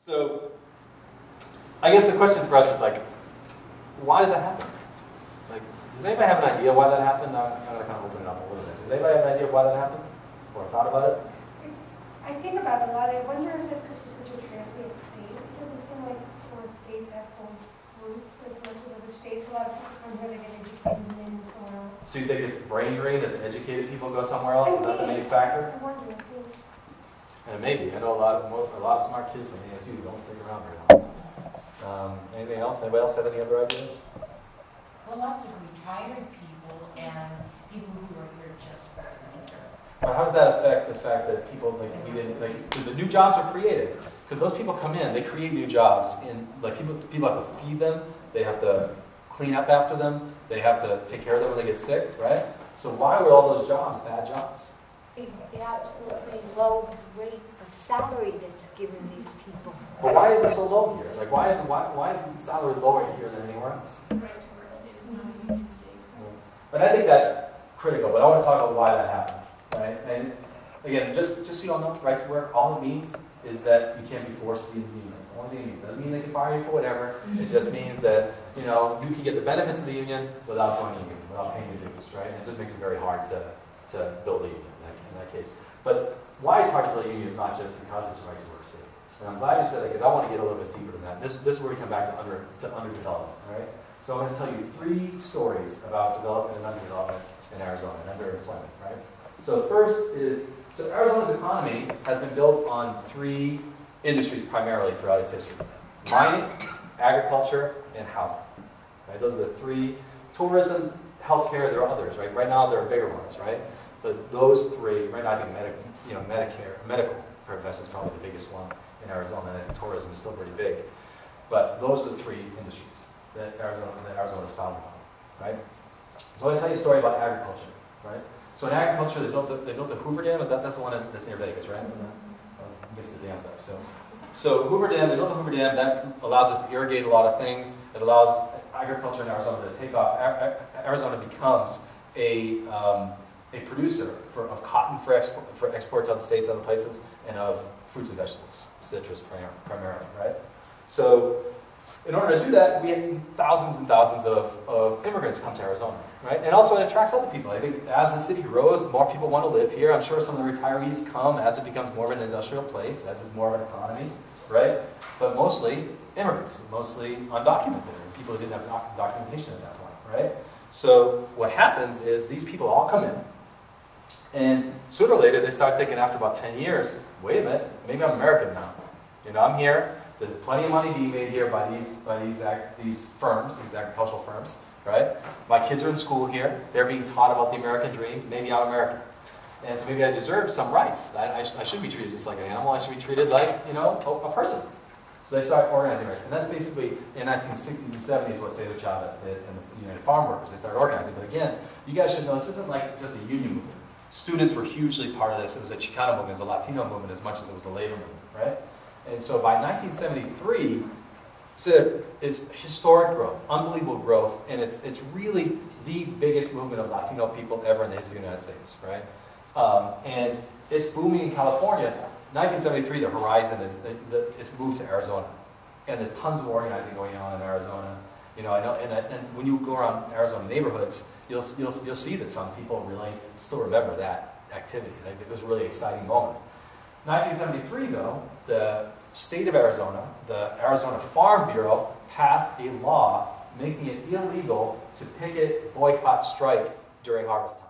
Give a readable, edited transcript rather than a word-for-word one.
So I guess the question for us is like, why did that happen? Like, does anybody have an idea why that happened? I'm going to kind of open it up a little bit. Does anybody have an idea why that happened? Or thought about it? I think about it a lot. I wonder if it's because we're such a transient state. It doesn't seem like we're a state that holds roots as much as other states. A lot of people come here to get educated and then somewhere else. So you think it's the brain drain that the educated people go somewhere else? Is that the main factor? I wonder, I think. And maybe. I know a lot of smart kids from ASU who don't stick around very long. Anything else? Anybody else have any other ideas? Well, lots of retired people and people who are here just for the winter. But how does that affect the fact that people the new jobs are created? Because those people come in, they create new jobs, and like people have to feed them, they have to clean up after them, they have to take care of them when they get sick, right? So why were all those jobs bad jobs? The absolutely low rate of salary that's given these people. But why is it so low here? Like why is the salary lower here than anywhere else? Right to work state is not a union state. But I think that's critical. But I want to talk about why that happened, right? And again, just so you all know, right to work, all it means is that you can't be forced to be in the union. That's the only thing it means. It doesn't mean they can fire you for whatever. It just means that you can get the benefits of the union without joining a union, without paying your dues, right? And it just makes it very hard to build a union in that case. But why it's hard to build a union is not just because it's a right to work state. And I'm glad you said that because I want to get a little bit deeper than that. This is where we come back to underdevelopment, right? So I'm going to tell you 3 stories about development and underdevelopment in Arizona and underemployment, right? So first is, Arizona's economy has been built on 3 industries primarily throughout its history. Mining, agriculture, and housing. Right? Those are the 3. Tourism, healthcare, there are others, right? Right now there are bigger ones, right? But those 3, right now I think medical profession is probably the biggest one in Arizona, and tourism is still pretty big. But those are the 3 industries that Arizona is founded on, right? So I'm going to tell you a story about agriculture, right? So in agriculture, they built the Hoover Dam. That's the one that's near Vegas, right? I was mixed the dams up. So Hoover Dam, they built the Hoover Dam. That allows us to irrigate a lot of things. It allows agriculture in Arizona to take off. Arizona becomes a producer of cotton for export to other states, other places, and of fruits and vegetables, citrus primarily, right? So in order to do that, we had thousands and thousands of immigrants come to Arizona, right? And also it attracts other people. I think as the city grows, more people want to live here. I'm sure some of the retirees come as it becomes more of an industrial place, as it's more of an economy, right? But mostly immigrants, mostly undocumented, and people who didn't have documentation at that point, right? So what happens is these people all come in, and sooner or later they start thinking after about 10 years, wait a minute, maybe I'm American now. I'm here. There's plenty of money being made here by these firms, these agricultural firms, right? My kids are in school here. They're being taught about the American dream. Maybe I'm American. And so maybe I deserve some rights. I should be treated just like an animal. I should be treated like, a person. So they start organizing rights. And that's basically, in 1960s and 70s, what Cesar Chavez did and the United Farm Workers. They started organizing. But again, you guys should know this isn't like just a union movement. Students were hugely part of this. It was a Chicano movement. It was a Latino movement as much as it was a labor movement, right? And so by 1973, it's historic growth, unbelievable growth, and it's really the biggest movement of Latino people ever in the history of the United States, right? And it's booming in California. 1973, the horizon is it's moved to Arizona, and there's tons of organizing going on in Arizona. I know, and when you go around Arizona neighborhoods, you'll see that some people really still remember that activity. Like, it was a really exciting moment. 1973, though, the state of Arizona, the Arizona Farm Bureau, passed a law making it illegal to picket, boycott, strike during harvest time.